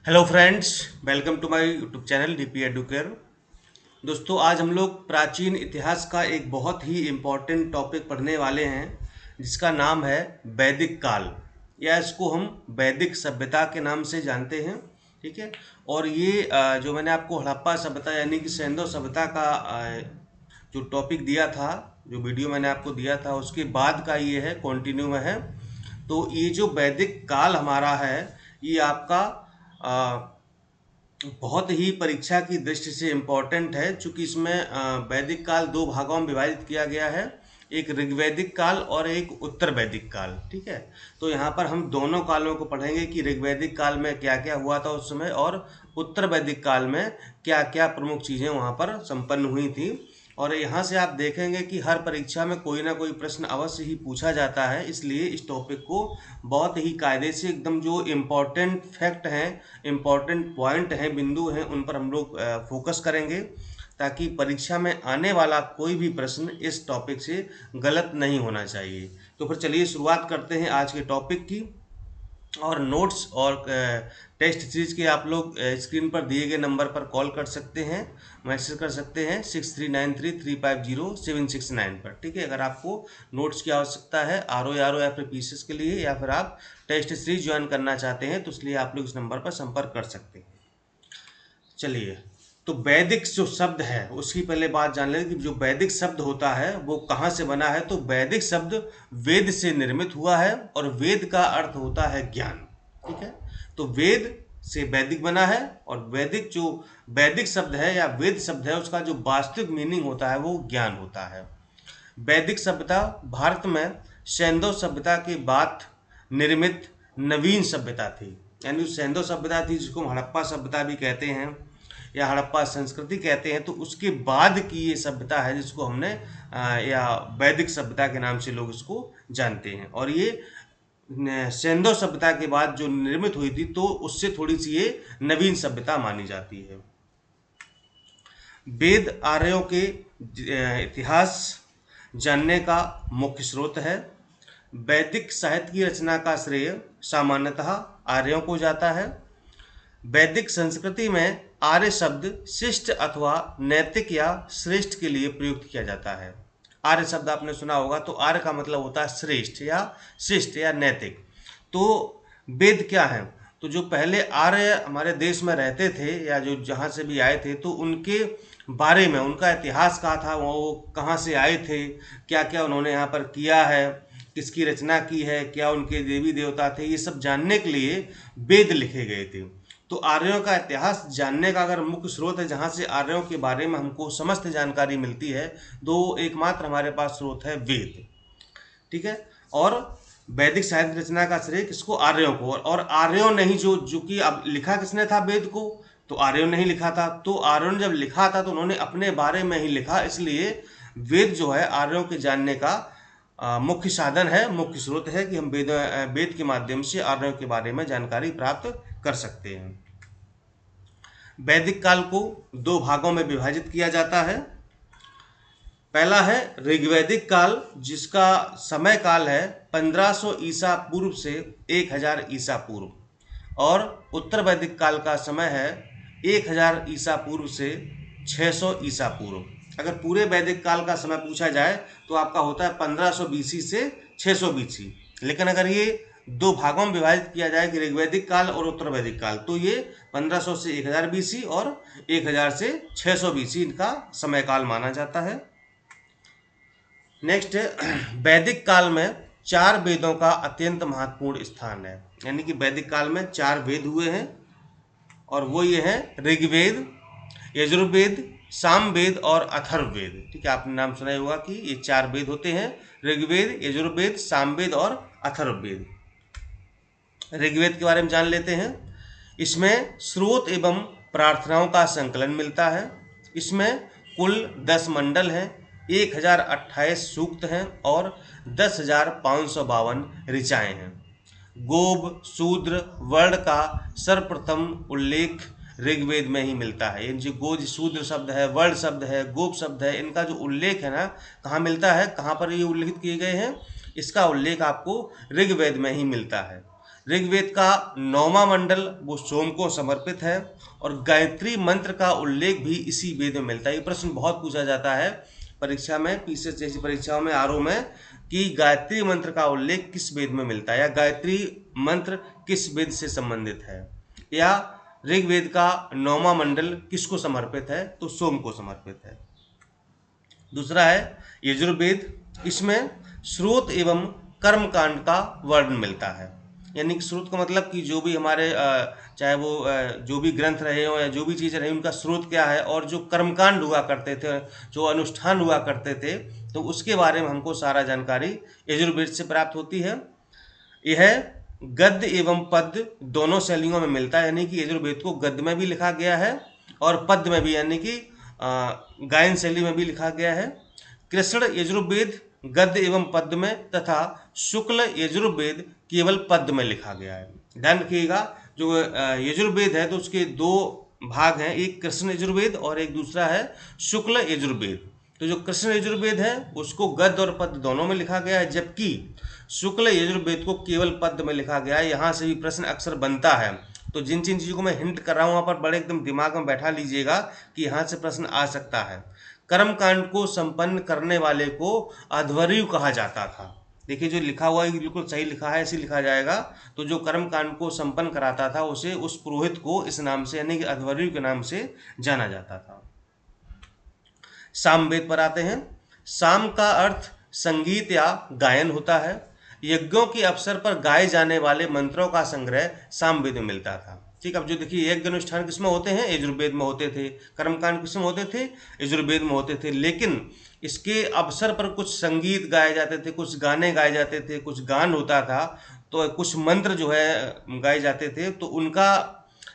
Hello friends, welcome to my YouTube channel DP Educare. दोस्तों, आज हम लोग प्राचीन इतिहास का एक बहुत ही इम्पोर्टेंट टॉपिक पढ़ने वाले हैं जिसका नाम है वैदिक काल, या इसको हम वैदिक सभ्यता के नाम से जानते हैं। ठीक है। और ये जो मैंने आपको हड़प्पा सभ्यता यानी कि सिंधु सभ्यता का जो टॉपिक दिया था, जो वीडियो मैंने आपको दिया था, उसके बाद का ये है, कंटिन्यू में है। तो ये जो वैदिक काल हमारा है, ये आपका बहुत ही परीक्षा की दृष्टि से इम्पोर्टेंट है, चूंकि इसमें वैदिक काल दो भागों में विभाजित किया गया है, एक ऋग्वैदिक काल और एक उत्तर वैदिक काल। ठीक है। तो यहाँ पर हम दोनों कालों को पढ़ेंगे कि ऋग्वैदिक काल में क्या क्या हुआ था उस समय, और उत्तर वैदिक काल में क्या क्या प्रमुख चीज़ें वहाँ पर संपन्न हुई थी। और यहाँ से आप देखेंगे कि हर परीक्षा में कोई ना कोई प्रश्न अवश्य ही पूछा जाता है, इसलिए इस टॉपिक को बहुत ही कायदे से एकदम जो इम्पोर्टेंट फैक्ट हैं, इम्पोर्टेंट पॉइंट हैं, बिंदु हैं, उन पर हम लोग फोकस करेंगे, ताकि परीक्षा में आने वाला कोई भी प्रश्न इस टॉपिक से गलत नहीं होना चाहिए। तो फिर चलिए शुरुआत करते हैं आज के टॉपिक की। और नोट्स और टेस्ट सीरीज के आप लोग स्क्रीन पर दिए गए नंबर पर कॉल कर सकते हैं, मैसेज कर सकते हैं 6393350769 पर। ठीक है। अगर आपको नोट्स की आवश्यकता है आर ओ या फिर पीसीएस के लिए, या फिर आप टेस्ट सीरीज ज्वाइन करना चाहते हैं, तो इसलिए आप लोग इस नंबर पर संपर्क कर सकते हैं। चलिए, तो वैदिक जो शब्द है उसकी पहले बात जान लें कि जो वैदिक शब्द होता है वो कहाँ से बना है। तो वैदिक शब्द वेद से निर्मित हुआ है, और वेद का अर्थ होता है ज्ञान। ठीक है। तो वेद से वैदिक बना है, और वैदिक जो वैदिक शब्द है या वेद शब्द है, उसका जो वास्तविक मीनिंग होता है वो ज्ञान होता है। वैदिक सभ्यता भारत में सैंधव सभ्यता के बाद निर्मित नवीन सभ्यता थी, यानी सैंधव सभ्यता थी जिसको हम हड़प्पा सभ्यता भी कहते हैं या हड़प्पा संस्कृति कहते हैं। तो उसके बाद की ये सभ्यता है जिसको हमने या वैदिक सभ्यता के नाम से लोग इसको जानते हैं। और ये सैंधव सभ्यता के बाद जो निर्मित हुई थी, तो उससे थोड़ी सी ये नवीन सभ्यता मानी जाती है। वेद आर्यों के इतिहास जानने का मुख्य स्रोत है। वैदिक साहित्य की रचना का श्रेय सामान्यतः आर्यों को जाता है। वैदिक संस्कृति में आर्य शब्द शिष्ट अथवा नैतिक या श्रेष्ठ के लिए प्रयुक्त किया जाता है। आर्य शब्द आपने सुना होगा, तो आर्य का मतलब होता है श्रेष्ठ या शिष्ट या नैतिक। तो वेद क्या है? तो जो पहले आर्य हमारे देश में रहते थे या जो जहाँ से भी आए थे, तो उनके बारे में, उनका इतिहास क्या था, वो कहाँ से आए थे, क्या क्या उन्होंने यहाँ पर किया है, किसकी रचना की है, क्या उनके देवी देवता थे, ये सब जानने के लिए वेद लिखे गए थे। तो आर्यों का इतिहास जानने का अगर मुख्य स्रोत है जहाँ से आर्यों के बारे में हमको समस्त जानकारी मिलती है, तो एकमात्र हमारे पास स्रोत है वेद। ठीक है। और वैदिक साहित्य रचना का श्रेय किसको? आर्यों को। और आर्यों ने ही जो कि अब लिखा किसने था वेद को? तो आर्यों ने ही लिखा था। तो आर्यों ने जब लिखा था तो उन्होंने अपने बारे में ही लिखा, इसलिए वेद जो है आर्यों के जानने का मुख्य साधन है, मुख्य स्रोत है कि हम वेद के माध्यम से आर्यों के बारे में जानकारी प्राप्त कर सकते हैं। वैदिक काल को दो भागों में विभाजित किया जाता है। पहला है ऋग्वैदिक काल, जिसका समय काल है 1500 ईसा पूर्व से 1000 ईसा पूर्व, और उत्तर वैदिक काल का समय है 1000 ईसा पूर्व से 600 ईसा पूर्व। अगर पूरे वैदिक काल का समय पूछा जाए तो आपका होता है 1500 बीसी से 600 बीसी। लेकिन अगर ये दो भागों में विभाजित किया जाए कि ऋग्वैदिक काल और उत्तर वैदिक काल, तो ये 1500 से 1000 बीसी और 1000 से 600 बीसी इनका समय काल माना जाता है। नेक्स्ट है वैदिक काल में चार वेदों का अत्यंत महत्वपूर्ण स्थान है, यानी कि वैदिक काल में चार वेद हुए हैं, और वो ये हैं ऋग्वेद, यजुर्वेद, सामवेद और अथर्ववेद। ठीक है। आपने नाम सुना ही होगा कि ये चार वेद होते हैं, ऋग्वेद, यजुर्वेद, सामवेद और अथर्ववेद। ऋग्वेद के बारे में जान लेते हैं। इसमें स्रोत एवं प्रार्थनाओं का संकलन मिलता है। इसमें कुल 10 मंडल हैं, 1028 सूक्त हैं और 10,552 ऋचाएँ हैं। गोब शूद्र वर्ण का सर्वप्रथम उल्लेख ऋग्वेद में ही मिलता है। ये जो गोज शूद्र शब्द है, वर्ण शब्द है, गोप शब्द है, इनका जो उल्लेख है ना, कहाँ मिलता है, कहाँ पर ये उल्लेखित किए गए हैं? इसका उल्लेख आपको ऋग्वेद में ही मिलता है। ऋग्वेद का 9वां मंडल वो सोम को समर्पित है, और गायत्री मंत्र का उल्लेख भी इसी वेद में मिलता है। ये प्रश्न बहुत पूछा जाता है परीक्षा में, पीसीएस जैसी परीक्षाओं में, आरओ में, कि गायत्री मंत्र का उल्लेख किस वेद में मिलता है, या गायत्री मंत्र किस वेद से संबंधित है, या ऋग्वेद का 9वां मंडल किसको समर्पित है, तो सोम को समर्पित है। दूसरा है यजुर्वेद, इसमें स्रोत एवं कर्म कांड का वर्णन मिलता है। यानी कि स्रोत का मतलब कि जो भी हमारे चाहे वो जो भी ग्रंथ रहे हो या जो भी चीज़ रही, उनका स्रोत क्या है, और जो कर्मकांड हुआ करते थे, जो अनुष्ठान हुआ करते थे, तो उसके बारे में हमको सारा जानकारी यजुर्वेद से प्राप्त होती है। यह गद्य एवं पद्य दोनों शैलियों में मिलता है, यानी कि यजुर्वेद को गद्य में भी लिखा गया है और पद्य में भी, यानी कि गायन शैली में भी लिखा गया है। कृष्ण यजुर्वेद गद्य एवं पद्य में तथा शुक्ल यजुर्वेद केवल पद्य में लिखा गया है। ध्यान रखिएगा, जो यजुर्वेद है तो उसके दो भाग हैं, एक कृष्ण यजुर्वेद और एक दूसरा है शुक्ल यजुर्वेद। तो जो कृष्ण यजुर्वेद है उसको गद्य और पद्य दोनों में लिखा गया है, जबकि शुक्ल यजुर्वेद को केवल पद्य में लिखा गया है। यहाँ से भी प्रश्न अक्सर बनता है, तो जिन जिन चीज़ों को मैं हिंट कर रहा हूँ वहाँ पर बड़े एकदम दिमाग में बैठा लीजिएगा कि यहाँ से प्रश्न आ सकता है। कर्मकांड को संपन्न करने वाले को अध्वर्यु कहा जाता था। देखिए जो लिखा हुआ है बिल्कुल सही लिखा है, ऐसे लिखा जाएगा। तो जो कर्मकांड को संपन्न कराता था उसे, उस पुरोहित को इस नाम से, यानी कि अध्वर्यु के नाम से जाना जाता था। सामवेद पर आते हैं। साम का अर्थ संगीत या गायन होता है। यज्ञों के अवसर पर गाए जाने वाले मंत्रों का संग्रह सामवेद में मिलता था। ठीक, अब जो देखिए यज्ञ अनुष्ठान किसमें होते हैं, यजुर्वेद में होते थे। कर्मकांड किसमें होते थे, यजुर्वेद में होते थे। लेकिन इसके अवसर पर कुछ संगीत गाए जाते थे, कुछ गाने गाए जाते थे, कुछ गान होता था, तो कुछ मंत्र जो है गाए जाते थे। तो उनका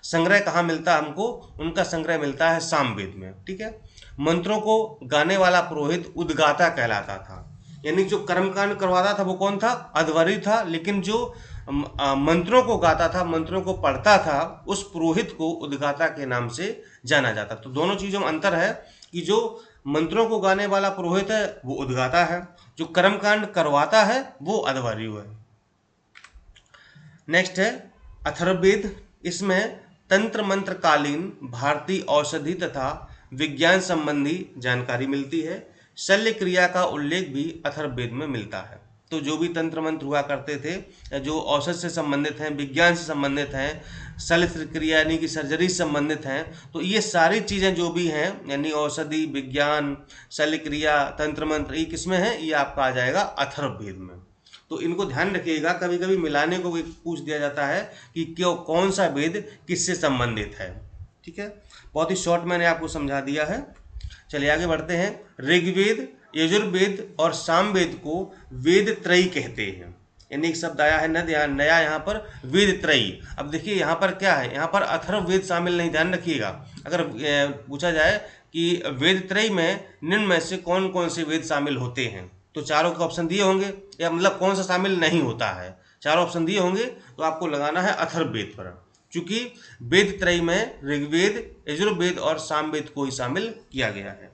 संग्रह कहाँ मिलता है हमको, उनका संग्रह मिलता है सामवेद में। ठीक है, मंत्रों को गाने वाला पुरोहित उद्गाता कहलाता था। यानी जो कर्मकांड करवाता था वो कौन था, अध्वर्यु था। लेकिन जो मंत्रों को गाता था, मंत्रों को पढ़ता था, उस पुरोहित को उद्गाता के नाम से जाना जाता। तो दोनों चीजों में अंतर है कि जो मंत्रों को गाने वाला पुरोहित है वो उद्गाता है, जो कर्मकांड करवाता है वो अध्वर्यु है। नेक्स्ट है अथर्ववेद। इसमें तंत्र मंत्र कालीन भारतीय औषधि तथा विज्ञान संबंधी जानकारी मिलती है। शल्य क्रिया का उल्लेख भी अथर्ववेद में मिलता है। तो जो भी तंत्र मंत्र हुआ करते थे, जो औषध से संबंधित हैं, विज्ञान से संबंधित हैं, शल्य क्रिया यानी कि सर्जरी से संबंधित हैं, तो ये सारी चीज़ें जो भी हैं, यानी औषधि, विज्ञान, शल्य क्रिया, तंत्र मंत्र, ये किसमें है, ये आपका आ जाएगा अथर्ववेद में। तो इनको ध्यान रखिएगा, कभी कभी मिलाने को भी पूछ दिया जाता है कि क्यों, कौन सा वेद किससे संबंधित है। ठीक है, बहुत ही शॉर्ट मैंने आपको समझा दिया है। चलिए आगे बढ़ते हैं। ऋग्वेद, यजुर्वेद और सामवेद को वेद त्रयी कहते हैं। यानी एक शब्द आया है नया यहाँ पर, वेद त्रयी। अब देखिए यहाँ पर क्या है, यहाँ पर अथर्ववेद शामिल नहीं, ध्यान रखिएगा। अगर पूछा जाए कि वेद त्रयी में निम्न में से कौन कौन से वेद शामिल होते हैं, तो चारों के ऑप्शन दिए होंगे, या मतलब कौन सा शामिल नहीं होता है, चारों ऑप्शन दिए होंगे, तो आपको लगाना है अथर्ववेद पर, क्योंकि वेद त्रयी में ऋग्वेद, यजुर्वेद और सामवेद को ही शामिल किया गया है।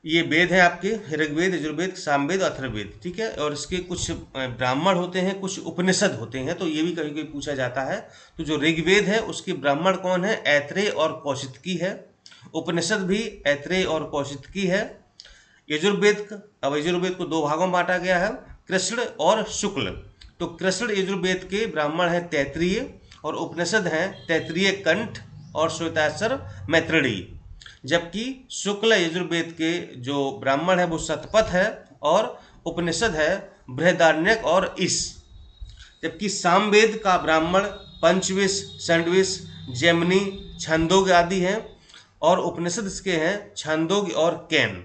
ये वेद है आपके, ऋग्वेद, यजुर्वेद, सामवेद, अथर्ववेद। ठीक है, और इसके कुछ ब्राह्मण होते हैं, कुछ उपनिषद होते हैं, तो ये भी कभी कभी पूछा जाता है। तो जो ऋग्वेद है उसके ब्राह्मण कौन है, ऐत्रेय और कौशितकी है। उपनिषद भी ऐत्रेय और कौशितकी है। यजुर्वेद, अब यजुर्वेद को दो भागों में बांटा गया है, कृष्ण और शुक्ल। तो कृष्ण यजुर्वेद के ब्राह्मण हैं तैत्रीय, और उपनिषद हैं तैत्रीय कंठ और श्वेताश्वर मैत्रेयी। जबकि शुक्ल यजुर्वेद के जो ब्राह्मण है वो शतपथ है, और उपनिषद है बृहदारण्यक और ईश। जबकि सामवेद का ब्राह्मण पंचविश, षंडविश, जैमिनी, छंदोग्य आदि हैं, और उपनिषद इसके हैं छंदोग्य और कैन।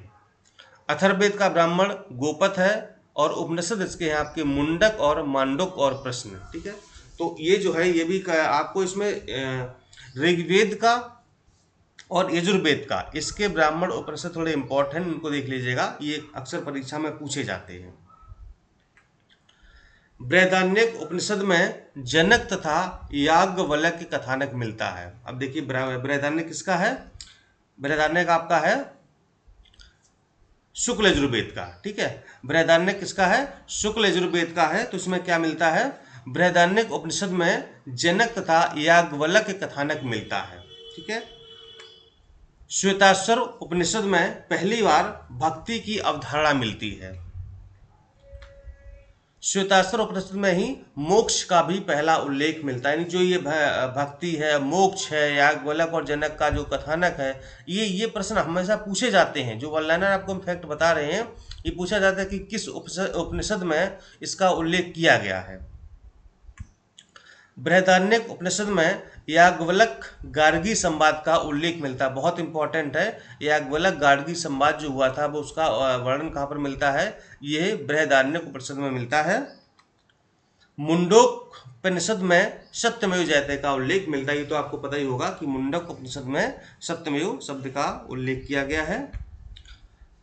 अथर्ववेद का ब्राह्मण गोपथ है, और उपनिषद इसके हैं आपके मुंडक और मांडुक और प्रश्न। ठीक है, तो ये जो है ये भी आपको इसमें ऋग्वेद का और यजुर्वेद का, इसके ब्राह्मण उपनिषद थोड़े इंपॉर्टेंट, इनको देख लीजिएगा, ये अक्सर परीक्षा में पूछे जाते हैं। बृहदारण्यक उपनिषद में जनक तथा याज्ञवल्क्य के कथानक मिलता है। अब देखिए बृहदारण्यक किसका है, बृहदारण्यक आपका है शुक्ल यजुर्वेद का। ठीक है, बृहदारण्यक किसका है? शुक्ल यजुर्वेद का है। तो इसमें क्या मिलता है? बृहदारण्यक उपनिषद में जनक तथा याज्ञवल्क्य के कथानक मिलता है। ठीक है, श्वेताश्वर उपनिषद में पहली बार भक्ति की अवधारणा मिलती है। श्वेताश्वर उपनिषद में ही मोक्ष का भी पहला उल्लेख मिलता है। यानी जो ये भक्ति है, मोक्ष है, याज्ञवल्क्य और जनक का जो कथानक है, ये प्रश्न हमेशा पूछे जाते हैं। जो वन लाइनर आपको फैक्ट बता रहे हैं, ये पूछा जाता है कि किस उपनिषद में इसका उल्लेख किया गया है। बृहदारण्यक उपनिषद में याज्ञवल्क्य गार्गी संवाद का उल्लेख मिलता है। बहुत इंपॉर्टेंट है, याज्ञवल्क्य गार्गी संवाद जो हुआ था वो उसका वर्णन कहाँ पर मिलता है? ये बृहदारण्यक उपनिषद में मिलता है। मुंडक उपनिषद में सत्यमेव जयते का उल्लेख मिलता है। ये तो आपको पता ही होगा कि मुंडक उपनिषद में सत्यमेव शब्द का उल्लेख किया गया है।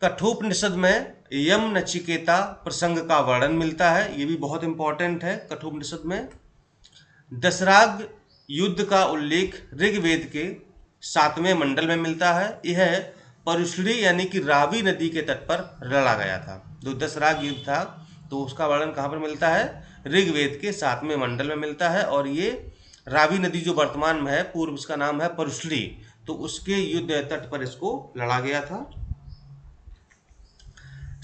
कठोपनिषद में यम नचिकेता प्रसंग का वर्णन मिलता है। ये भी बहुत इंपॉर्टेंट है। कठोपनिषद में दशराग युद्ध का उल्लेख ऋग्वेद के 7वें मंडल में मिलता है। यह परुश्री यानी कि रावी नदी के तट पर लड़ा गया था। जो दशराग युद्ध था तो उसका वर्णन कहाँ पर मिलता है? ऋग्वेद के 7वें मंडल में मिलता है। और ये रावी नदी जो वर्तमान में है, पूर्व इसका नाम है परुश्री, तो उसके युद्ध तट पर इसको लड़ा गया था।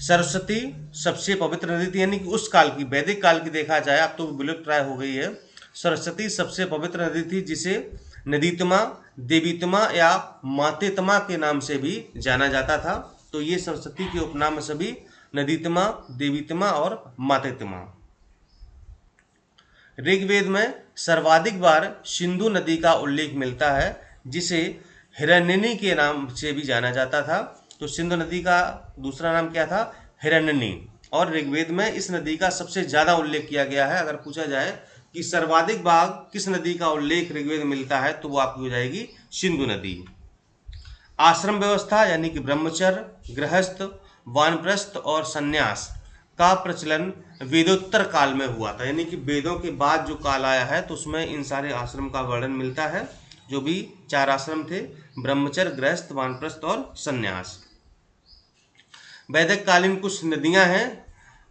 सरस्वती सबसे पवित्र नदी थी, यानी कि उस काल की, वैदिक काल की देखा जाए, अब तो विलुप्त प्राय हो गई है। सरस्वती सबसे पवित्र नदी थी, जिसे नदीतमा, देवीतमा या मातेतमा के नाम से भी जाना जाता था। तो ये सरस्वती के उपनाम सभी नदीतमा, देवीतमा और मातेतमा। ऋग्वेद में सर्वाधिक बार सिंधु नदी का उल्लेख मिलता है, जिसे हिरण्यनी के नाम से भी जाना जाता था। तो सिंधु नदी का दूसरा नाम क्या था? हिरण्यनी। और ऋग्वेद में इस नदी का सबसे ज्यादा उल्लेख किया गया है। अगर पूछा जाए कि सर्वाधिक बार किस नदी का उल्लेख ऋग्वेद में मिलता है, तो वो आपकी हो जाएगी सिंधु नदी। आश्रम व्यवस्था यानी कि ब्रह्मचर्य, गृहस्थ, वानप्रस्थ और संन्यास का प्रचलन वेदोत्तर काल में हुआ था। यानी कि वेदों के बाद जो काल आया है तो उसमें इन सारे आश्रम का वर्णन मिलता है। जो भी 4 आश्रम थे, ब्रह्मचर्य, गृहस्थ, वानप्रस्थ और संन्यास। वैदिक कालीन कुछ नदियां हैं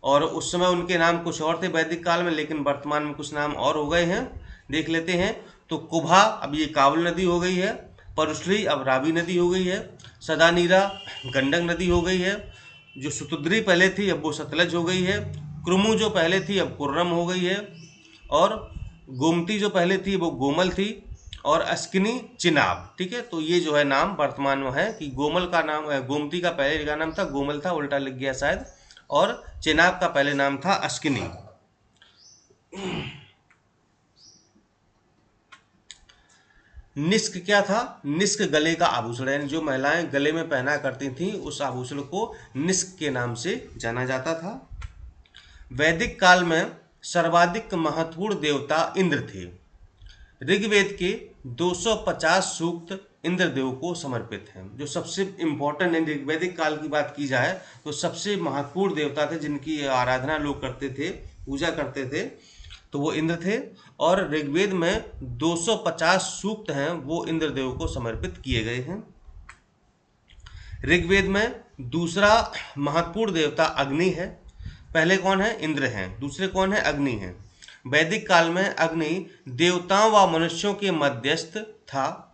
और उस समय उनके नाम कुछ और थे वैदिक काल में, लेकिन वर्तमान में कुछ नाम और हो गए हैं। देख लेते हैं। तो कुभा अब ये काबुल नदी हो गई है। परुश्री अब रावी नदी हो गई है। सदानीरा गंडक नदी हो गई है। जो सुतुद्री पहले थी अब वो सतलज हो गई है। क्रुमु जो पहले थी अब कुर्रम हो गई है। और गोमती जो पहले थी वो गोमल थी। और अस्किनी चिनाब। ठीक है, तो ये जो है नाम वर्तमान में है कि गोमल का नाम, गोमती का पहले का नाम था गोमल था, उल्टा लिख गया शायद, और चिनाब का पहले नाम था अस्किनी। निष्क क्या था? निष्क गले का आभूषण, यानी जो महिलाएं गले में पहना करती थीं उस आभूषण को निष्क के नाम से जाना जाता था। वैदिक काल में सर्वाधिक महत्वपूर्ण देवता इंद्र थे। ऋग्वेद के 250 सूक्त इंद्रदेव को समर्पित हैं। जो सबसे इम्पोर्टेंट है, वैदिक काल की बात की जाए तो सबसे महत्वपूर्ण देवता थे जिनकी आराधना लोग करते थे, पूजा करते थे, तो वो इंद्र थे। और ऋग्वेद में 250 सूक्त हैं वो इंद्रदेव को समर्पित किए गए हैं। ऋग्वेद में दूसरा महत्वपूर्ण देवता अग्नि है। पहले कौन है? इंद्र हैं। दूसरे कौन है? अग्नि हैं। वैदिक काल में अग्नि देवताओं व मनुष्यों के मध्यस्थ था।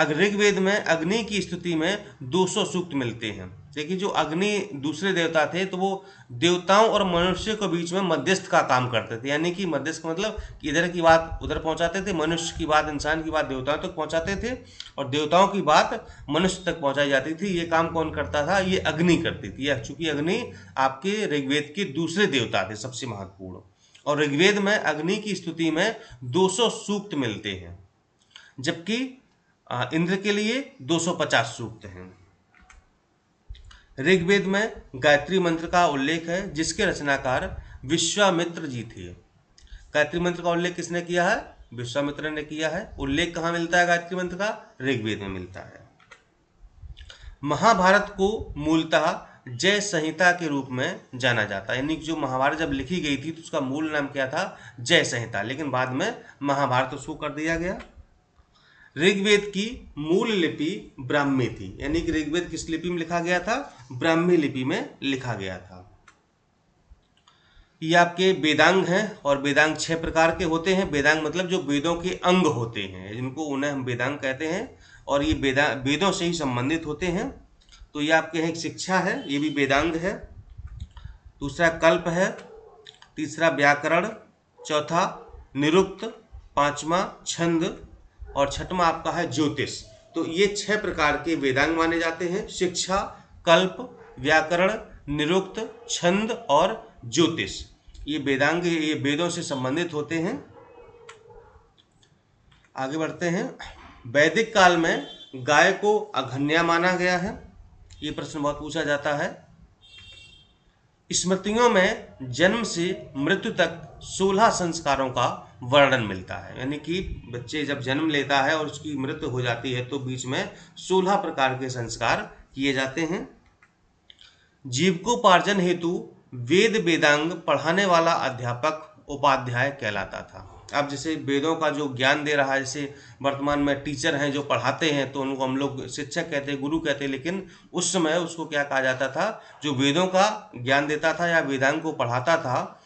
ऋग्वेद में अग्नि की स्तुति में 200 सूक्त मिलते हैं। देखिए, जो अग्नि दूसरे देवता थे तो वो देवताओं और मनुष्य के बीच में मध्यस्थ का काम करते थे। यानी कि मध्यस्थ का मतलब कि इधर की बात उधर पहुंचाते थे, मनुष्य की बात, इंसान की बात देवताओं तक पहुंचाते थे और देवताओं की बात मनुष्य तक पहुंचाई जाती थी। ये काम कौन करता था? ये अग्नि करती थी। चूंकि अग्नि आपके ऋग्वेद के दूसरे देवता थे, सबसे महत्वपूर्ण। और ऋग्वेद में अग्नि की स्तुति में 200 सूक्त मिलते हैं, जबकि इंद्र के लिए 250 सूक्त हैं। ऋग्वेद में गायत्री मंत्र का उल्लेख है, जिसके रचनाकार विश्वामित्र जी थे। गायत्री मंत्र का उल्लेख किसने किया है? विश्वामित्र ने किया है। उल्लेख कहाँ मिलता है गायत्री मंत्र का? ऋग्वेद में मिलता है। महाभारत को मूलतः जय संहिता के रूप में जाना जाता है। यानी कि जो महाभारत जब लिखी गई थी तो उसका मूल नाम क्या था? जय संहिता, लेकिन बाद में महाभारत उसको कर दिया गया। ऋग्वेद की मूल लिपि ब्राह्मी थी, यानी कि ऋग्वेद किस लिपि में लिखा गया था? ब्राह्मी लिपि में लिखा गया था। ये आपके वेदांग हैं, और वेदांग 6 प्रकार के होते हैं। वेदांग मतलब जो वेदों के अंग होते हैं, जिनको उन्हें हम वेदांग कहते हैं, और ये वेदों से ही संबंधित होते हैं। तो ये आपके हैं, एक शिक्षा है, ये भी वेदांग है। दूसरा कल्प है, तीसरा व्याकरण, चौथा निरुक्त, पांचवा छंद, और छठवां आपका है ज्योतिष। तो ये 6 प्रकार के वेदांग माने जाते हैं: शिक्षा, कल्प, व्याकरण, निरुक्त, छंद और ज्योतिष। ये वेदांग, ये वेदों से संबंधित होते हैं। आगे बढ़ते हैं। वैदिक काल में गाय को अघन्या माना गया है। ये प्रश्न बहुत पूछा जाता है। स्मृतियों में जन्म से मृत्यु तक 16 संस्कारों का वर्णन मिलता है, यानी कि बच्चे जब जन्म लेता है और उसकी मृत्यु हो जाती है तो बीच में 16 प्रकार के संस्कार किए जाते हैं। जीविकोपार्जन हेतु वेद वेदांग पढ़ाने वाला अध्यापक उपाध्याय कहलाता था। अब जैसे वेदों का जो ज्ञान दे रहा है, जैसे वर्तमान में टीचर हैं जो पढ़ाते हैं, तो उनको हम लोग शिक्षक कहते हैं, गुरु कहते हैं, लेकिन उस समय उसको क्या कहा जाता था? जो वेदों का ज्ञान देता था या वेदांग को पढ़ाता था,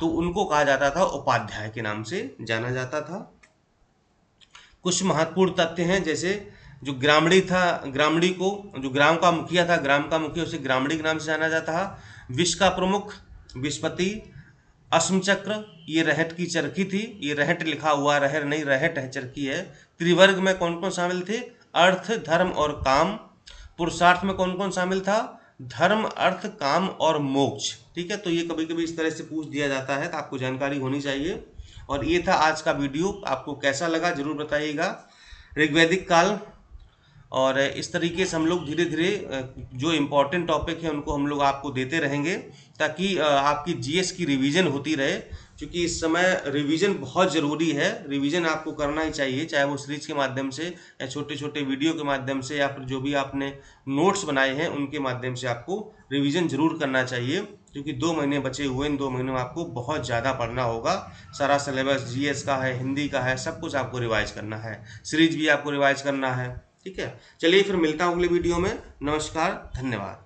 तो उनको कहा जाता था उपाध्याय के नाम से जाना जाता था। कुछ महत्वपूर्ण तथ्य हैं, जैसे जो ग्रामणी था, ग्रामणी को, जो ग्राम का मुखिया था, ग्राम का मुखिया, उसे ग्रामणी के नाम से जाना जाता था। विष का प्रमुख विषपति, अश्मचक्र, ये रहट की चरखी थी, ये रहट लिखा हुआ, रहर नहीं, रहट है, चरखी है। त्रिवर्ग में कौन कौन शामिल थे? अर्थ, धर्म और काम। पुरुषार्थ में कौन कौन शामिल था? धर्म, अर्थ, काम और मोक्ष। ठीक है, तो ये कभी कभी इस तरह से पूछ दिया जाता है, तो आपको जानकारी होनी चाहिए। और ये था आज का वीडियो, आपको कैसा लगा जरूर बताइएगा। ऋग्वैदिक काल, और इस तरीके से हम लोग धीरे धीरे जो इम्पोर्टेंट टॉपिक है उनको हम लोग आपको देते रहेंगे, ताकि आपकी जीएस की रिवीजन होती रहे, क्योंकि इस समय रिवीजन बहुत ज़रूरी है। रिवीजन आपको करना ही चाहिए, चाहे वो सीरीज के माध्यम से या छोटे छोटे वीडियो के माध्यम से, या फिर जो भी आपने नोट्स बनाए हैं उनके माध्यम से आपको रिवीजन जरूर करना चाहिए, क्योंकि 2 महीने बचे हुए, इन 2 महीनों में आपको बहुत ज़्यादा पढ़ना होगा। सारा सिलेबस जीएस का है, हिंदी का है, सब कुछ आपको रिवाइज करना है, सीरीज भी आपको रिवाइज करना है। ठीक है, चलिए फिर मिलता हूँ अगले वीडियो में। नमस्कार, धन्यवाद।